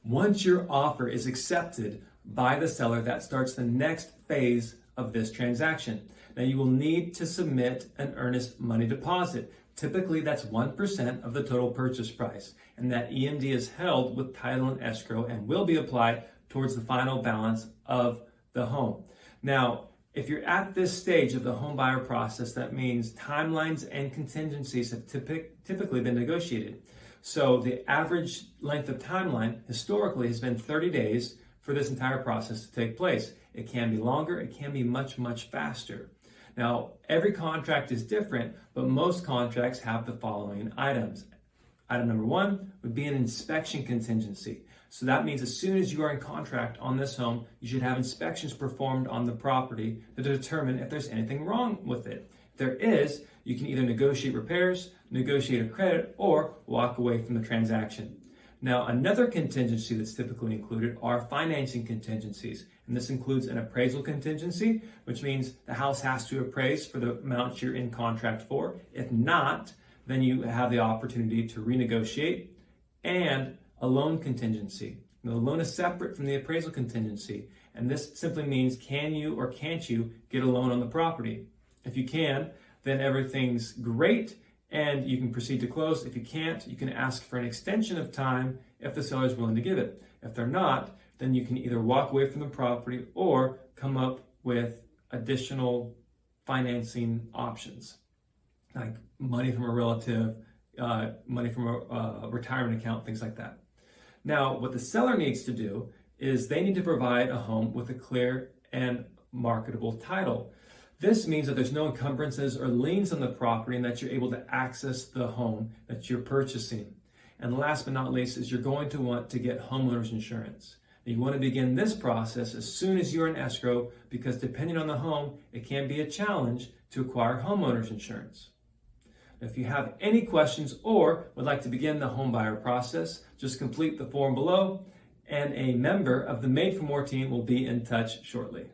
Once your offer is accepted by the seller, that starts the next phase of this transaction. Now you will need to submit an earnest money deposit. Typically that's 1% of the total purchase price, and that EMD is held with title and escrow and will be applied towards the final balance of the home. Now, if you're at this stage of the home buyer process, that means timelines and contingencies have typically been negotiated. So the average length of timeline historically has been 30 days for this entire process to take place. It can be longer, it can be much, much faster. Now, every contract is different, but most contracts have the following items. Item number 1 would be an inspection contingency. So that means as soon as you are in contract on this home, you should have inspections performed on the property to determine if there's anything wrong with it. If there is, you can either negotiate repairs, negotiate a credit, or walk away from the transaction. Now, another contingency that's typically included are financing contingencies. And this includes an appraisal contingency, which means the house has to appraise for the amount you're in contract for. If not, then you have the opportunity to renegotiate, and a loan contingency. Now, the loan is separate from the appraisal contingency, and this simply means can you or can't you get a loan on the property. If you can, then everything's great and you can proceed to close. If you can't, you can ask for an extension of time if the seller is willing to give it. If they're not, then you can either walk away from the property or come up with additional financing options, like money from a relative, money from a retirement account, things like that. Now, what the seller needs to do is they need to provide a home with a clear and marketable title. This means that there's no encumbrances or liens on the property and that you're able to access the home that you're purchasing. And last but not least is you're going to want to get homeowners insurance. You want to begin this process as soon as you're in escrow, because depending on the home, it can be a challenge to acquire homeowners insurance. If you have any questions or would like to begin the home buyer process, just complete the form below and a member of the Made for More team will be in touch shortly.